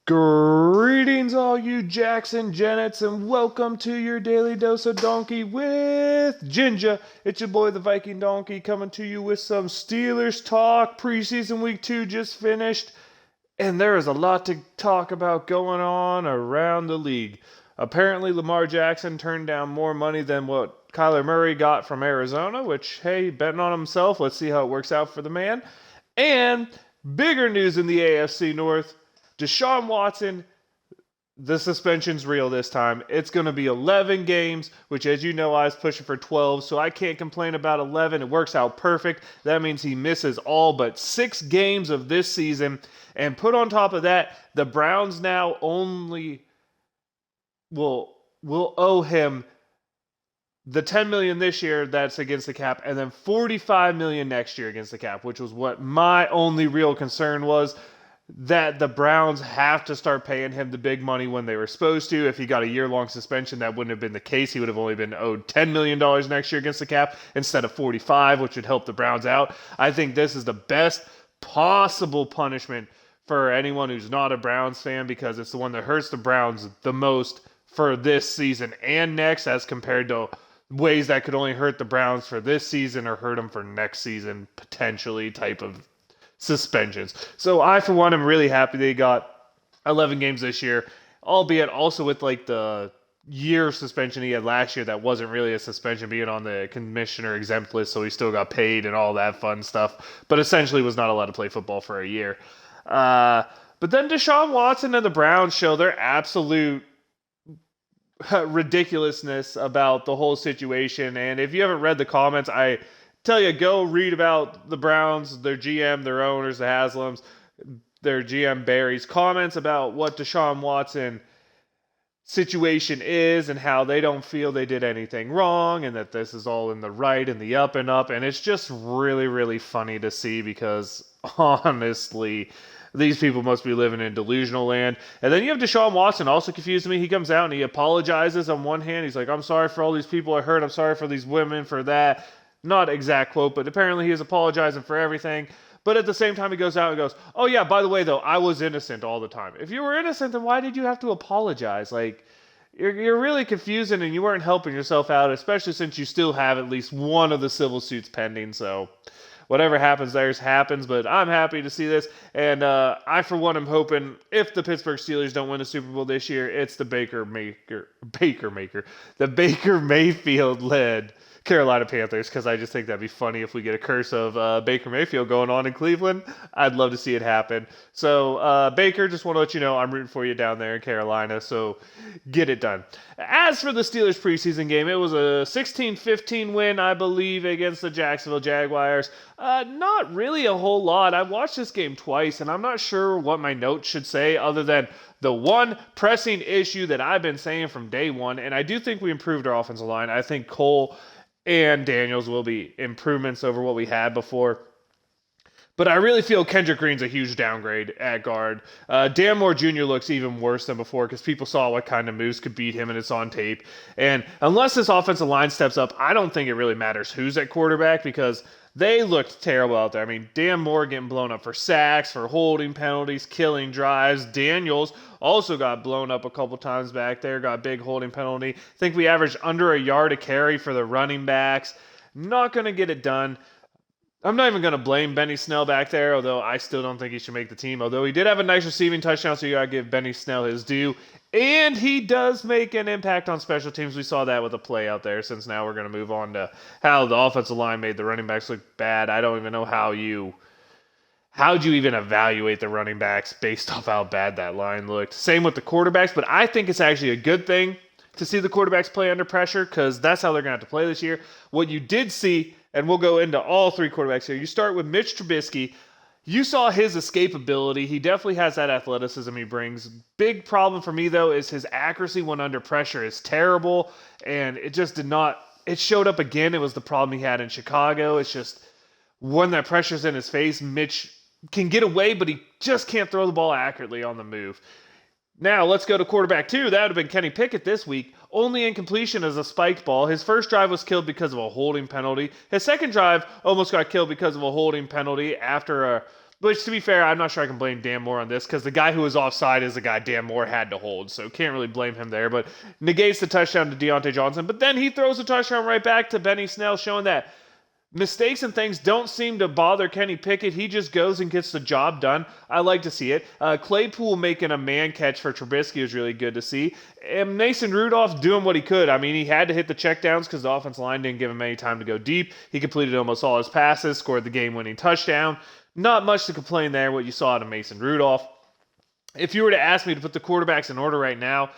Greetings, all you JAX and Janets, and welcome to your daily dose of donkey with Ginger. It's your boy, the Viking Donkey, coming to you with some Steelers talk. Preseason week 2 just finished, and there is a lot to talk about going on around the league. Apparently, Lamar Jackson turned down more money than what Kyler Murray got from Arizona, which, hey, betting on himself. Let's see how it works out for the man. And bigger news in the AFC North. Deshaun Watson, the suspension's real this time. It's going to be 11 games, which, as you know, I was pushing for 12, so I can't complain about 11. It works out perfect. That means he misses all but 6 games of this season. And put on top of that, the Browns now only will owe him the $10 million this year that's against the cap, and then $45 million next year against the cap, which was what my only real concern was. That the Browns have to start paying him the big money when they were supposed to. If he got a year-long suspension, that wouldn't have been the case. He would have only been owed $10 million next year against the cap instead of $45, which would help the Browns out. I think this is the best possible punishment for anyone who's not a Browns fan, because it's the one that hurts the Browns the most for this season and next, as compared to ways that could only hurt the Browns for this season or hurt them for next season, potentially, type of suspensions. So I, for one, am really happy they got 11 games this year, albeit also with like the year suspension he had last year that wasn't really a suspension, being on the commissioner exempt list, so he still got paid and all that fun stuff, but essentially was not allowed to play football for a year. But then Deshaun Watson and the Browns show their absolute ridiculousness about the whole situation, and if you haven't read the comments, I tell you, go read about the Browns, their GM, their owners, the Haslams, their GM Barry's comments about what Deshaun Watson situation is and how they don't feel they did anything wrong and that this is all in the right and the up and up. And it's just really, really funny to see, because honestly, these people must be living in delusional land. And then you have Deshaun Watson, also confused me. He comes out and he apologizes on one hand. He's like, I'm sorry for all these people I hurt. I'm sorry for these women, for that. Not exact quote, but apparently he is apologizing for everything. But at the same time, he goes out and goes, oh yeah, by the way, though, I was innocent all the time. If you were innocent, then why did you have to apologize? Like, you're really confusing, and you weren't helping yourself out, especially since you still have at least one of the civil suits pending. So whatever happens there happens, but I'm happy to see this. And I, for one, am hoping if the Pittsburgh Steelers don't win the Super Bowl this year, it's the Baker Mayfield-led Carolina Panthers, because I just think that'd be funny if we get a curse of Baker Mayfield going on in Cleveland. I'd love to see it happen. So, Baker, just want to let you know I'm rooting for you down there in Carolina, so get it done. As for the Steelers preseason game, it was a 16-15 win, I believe, against the Jacksonville Jaguars. Not really a whole lot. I watched this game twice, and I'm not sure what my notes should say other than the one pressing issue that I've been saying from day one, and I do think we improved our offensive line. I think Cole and Daniels will be improvements over what we had before. But I really feel Kendrick Green's a huge downgrade at guard. Dan Moore Jr. looks even worse than before, because people saw what kind of moves could beat him, and it's on tape. And unless this offensive line steps up, I don't think it really matters who's at quarterback, because they looked terrible out there. I mean, Dan Moore getting blown up for sacks, for holding penalties, killing drives. Daniels also got blown up a couple times back there, got a big holding penalty. I think we averaged under a yard a carry for the running backs. Not going to get it done. I'm not even going to blame Benny Snell back there, although I still don't think he should make the team. Although he did have a nice receiving touchdown, so you got to give Benny Snell his due. And he does make an impact on special teams. We saw that with a play out there, since now we're going to move on to how the offensive line made the running backs look bad. I don't even know how'd you even evaluate the running backs based off how bad that line looked. Same with the quarterbacks, but I think it's actually a good thing to see the quarterbacks play under pressure, because that's how they're going to have to play this year. What you did see, and we'll go into all three quarterbacks here. You start with Mitch Trubisky. You saw his escapability. He definitely has that athleticism he brings. Big problem for me, though, is his accuracy when under pressure is terrible, and it just did not. It showed up again. It was the problem he had in Chicago. It's just when that pressure's in his face, Mitch can get away, but he just can't throw the ball accurately on the move. Now, let's go to quarterback 2. That would have been Kenny Pickett this week. Only incompletion as a spiked ball. His first drive was killed because of a holding penalty. His second drive almost got killed because of a holding penalty after Which, to be fair, I'm not sure I can blame Dan Moore on this because the guy who was offside is the guy Dan Moore had to hold, so can't really blame him there. But negates the touchdown to Deontay Johnson, but then he throws a touchdown right back to Benny Snell, showing that mistakes and things don't seem to bother Kenny Pickett. He just goes and gets the job done. I like to see it. Claypool making a man catch for Trubisky was really good to see. And Mason Rudolph doing what he could. I mean, he had to hit the checkdowns because the offensive line didn't give him any time to go deep. He completed almost all his passes, scored the game-winning touchdown. Not much to complain there, what you saw out of Mason Rudolph. If you were to ask me to put the quarterbacks in order right now,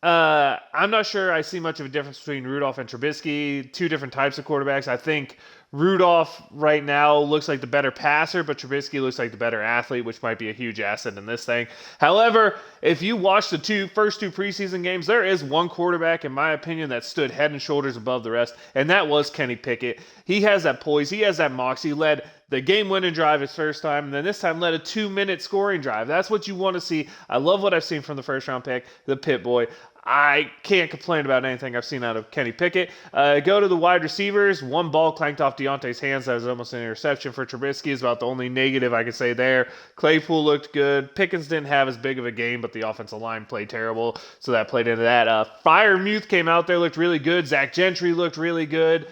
I'm not sure I see much of a difference between Rudolph and Trubisky. Two different types of quarterbacks. I think Rudolph right now looks like the better passer, but Trubisky looks like the better athlete, which might be a huge asset in this thing. However, if you watch the first two preseason games, there is one quarterback, in my opinion, that stood head and shoulders above the rest, and that was Kenny Pickett. He has that poise. He has that moxie. He led the game-winning drive his first time, and then this time led a 2-minute scoring drive. That's what you want to see. I love what I've seen from the first-round pick, the Pit Boy. I can't complain about anything I've seen out of Kenny Pickett. Go to the wide receivers. One ball clanked off Deontay's hands. That was almost an interception for Trubisky. Is about the only negative I could say there. Claypool looked good. Pickens didn't have as big of a game, but the offensive line played terrible, so that played into that. Freiermuth came out there, looked really good. Zach Gentry looked really good.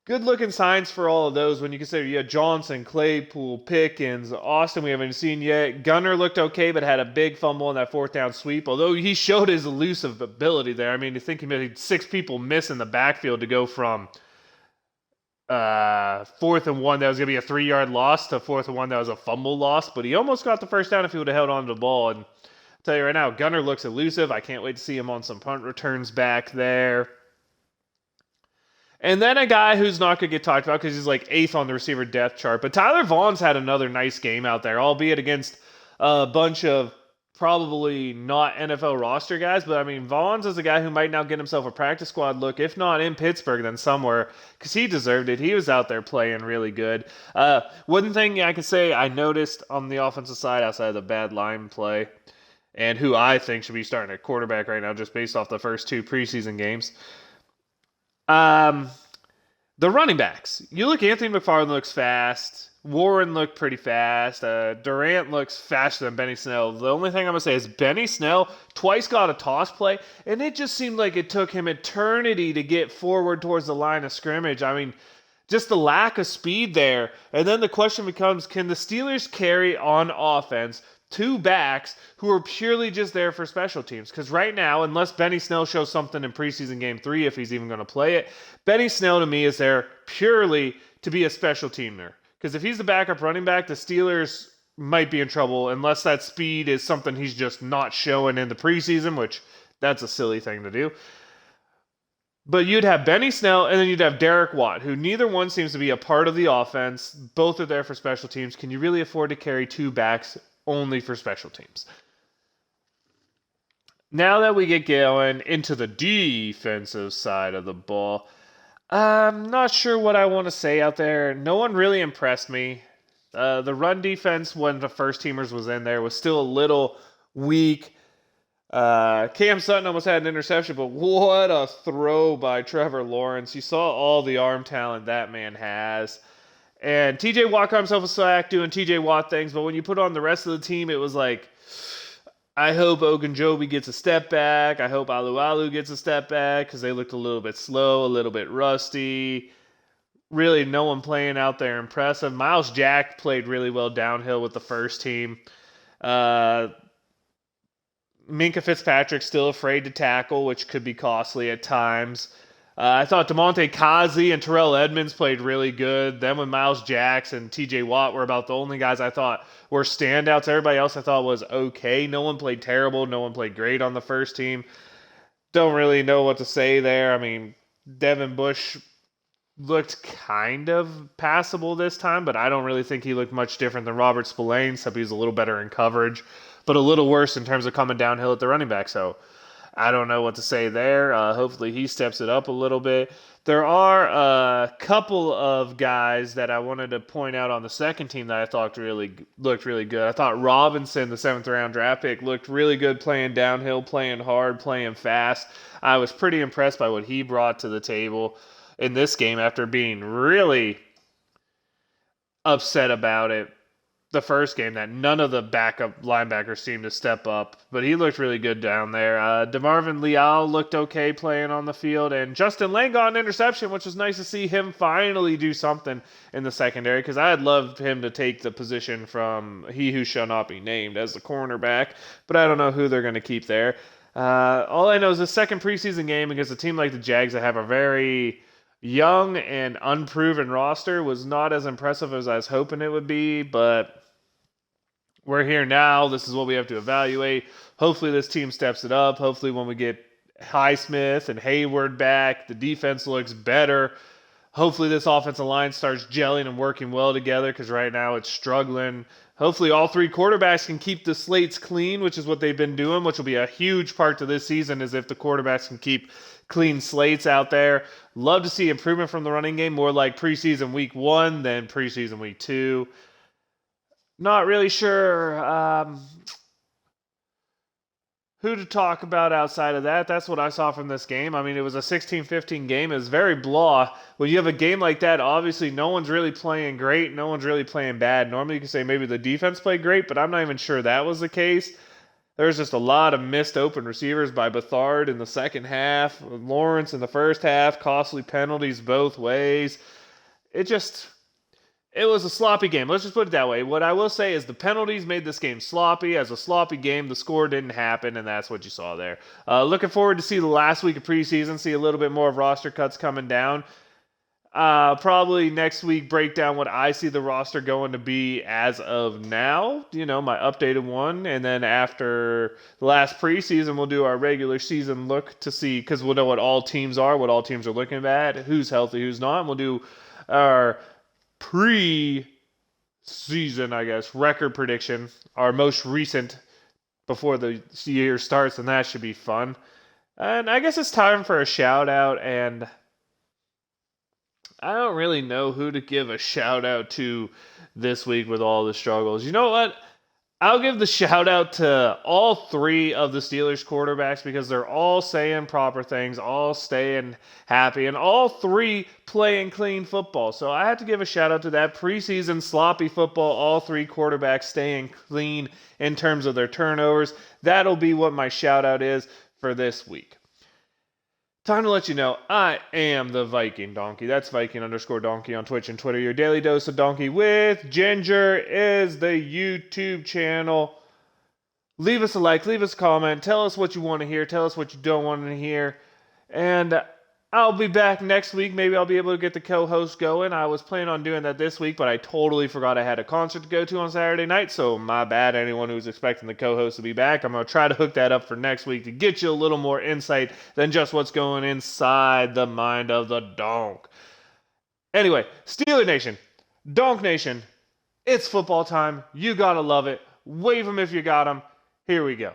Good-looking signs for all of those when you consider you had Johnson, Claypool, Pickens, Austin we haven't seen yet. Gunner looked okay, but had a big fumble in that fourth down sweep, although he showed his elusive ability there. I mean, you think he made 6 people miss in the backfield to go from 4th and 1 that was going to be a 3-yard loss to 4th and 1 that was a fumble loss, but he almost got the first down if he would have held on to the ball. And I'll tell you right now, Gunner looks elusive. I can't wait to see him on some punt returns back there. And then a guy who's not going to get talked about because he's like 8th on the receiver depth chart. But Tyler Vaughn's had another nice game out there, albeit against a bunch of probably not NFL roster guys. But, I mean, Vaughn's is a guy who might now get himself a practice squad look, if not in Pittsburgh, then somewhere, because he deserved it. He was out there playing really good. One thing I can say I noticed on the offensive side outside of the bad line play, and who I think should be starting at quarterback right now just based off the first 2 preseason games, the running backs. You look, Anthony McFarland looks fast. Warren looked pretty fast. Durant looks faster than Benny Snell. The only thing I'm going to say is Benny Snell twice got a toss play, and it just seemed like it took him eternity to get forward towards the line of scrimmage. I mean, just the lack of speed there. And then the question becomes, can the Steelers carry on offense 2 backs who are purely just there for special teams? Because right now, unless Benny Snell shows something in preseason game 3, if he's even going to play it, Benny Snell to me is there purely to be a special teamer. Because if he's the backup running back, the Steelers might be in trouble unless that speed is something he's just not showing in the preseason, which that's a silly thing to do. But you'd have Benny Snell, and then you'd have Derek Watt, who neither one seems to be a part of the offense. Both are there for special teams. Can you really afford to carry 2 backs only for special teams? Now that we get going into the defensive side of the ball, I'm not sure what I want to say out there. No one really impressed me. The run defense, when the first teamers was in there, was still a little weak. Cam Sutton almost had an interception, but what a throw by Trevor Lawrence. You saw all the arm talent that man has. And TJ Watt got himself a sack doing TJ Watt things, but when you put on the rest of the team, it was like, I hope Ogunjobi gets a step back. I hope Alu gets a step back because they looked a little bit slow, a little bit rusty. Really, no one playing out there impressive. Miles Jack played really well downhill with the first team. Minka Fitzpatrick still afraid to tackle, which could be costly at times. I thought DeMonte Kazi and Terrell Edmonds played really good. Then with Miles Jacks and TJ Watt were about the only guys I thought were standouts. Everybody else I thought was okay. No one played terrible. No one played great on the first team. Don't really know what to say there. I mean, Devin Bush looked kind of passable this time, but I don't really think he looked much different than Robert Spillane, except he was a little better in coverage, but a little worse in terms of coming downhill at the running back. So I don't know what to say there. Hopefully he steps it up a little bit. There are a couple of guys that I wanted to point out on the second team that I thought looked really good. I thought Robinson, the 7th-round draft pick, looked really good playing downhill, playing hard, playing fast. I was pretty impressed by what he brought to the table in this game after being really upset about it the first game that none of the backup linebackers seemed to step up, but he looked really good down there. DeMarvin Leal looked okay playing on the field, and Justin Lang got an interception, which was nice to see him finally do something in the secondary, because I had loved him to take the position from he who shall not be named as the cornerback, but I don't know who they're going to keep there. All I know is the second preseason game against a team like the Jags that have a very young and unproven roster was not as impressive as I was hoping it would be, but we're here now. This is what we have to evaluate. Hopefully this team steps it up. Hopefully when we get Highsmith and Hayward back, the defense looks better. Hopefully this offensive line starts gelling and working well together, because right now it's struggling. Hopefully all three quarterbacks can keep the slates clean, which is what they've been doing, which will be a huge part to this season, is if the quarterbacks can keep clean slates out there. Love to see improvement from the running game, more like preseason week 1 than preseason week 2. Not really sure who to talk about outside of that. That's what I saw from this game. I mean, it was a 16-15 game. It was very blah. When you have a game like that, obviously no one's really playing great. No one's really playing bad. Normally you can say maybe the defense played great, but I'm not even sure that was the case. There's just a lot of missed open receivers by Bethard in the second half. Lawrence in the first half. Costly penalties both ways. It was a sloppy game. Let's just put it that way. What I will say is the penalties made this game sloppy. As a sloppy game, the score didn't happen, and that's what you saw there. Looking forward to see the last week of preseason, see a little bit more of roster cuts coming down. Probably next week break down what I see the roster going to be as of now. My updated one. And then after the last preseason, we'll do our regular season look to see, because we'll know what all teams are looking at, who's healthy, who's not. And we'll do our pre-season, I guess, record prediction, our most recent before the year starts, and that should be fun. And I guess it's time for a shout out, and I don't really know who to give a shout out to this week with all the struggles. You know what? I'll give the shout out to all three of the Steelers quarterbacks, because they're all saying proper things, all staying happy, and all three playing clean football. So I have to give a shout out to that preseason sloppy football, all three quarterbacks staying clean in terms of their turnovers. That'll be what my shout out is for this week. Time to let you know, I am the Viking Donkey. That's Viking_Donkey on Twitch and Twitter. Your daily dose of donkey with Ginger is the YouTube channel. Leave us a like, leave us a comment. Tell us what you want to hear. Tell us what you don't want to hear. And I'll be back next week. Maybe I'll be able to get the co-host going. I was planning on doing that this week, but I totally forgot I had a concert to go to on Saturday night, so my bad, anyone who's expecting the co-host to be back. I'm going to try to hook that up for next week to get you a little more insight than just what's going inside the mind of the donk. Anyway, Steeler Nation, Donk Nation, it's football time. You got to love it. Wave them if you got them. Here we go.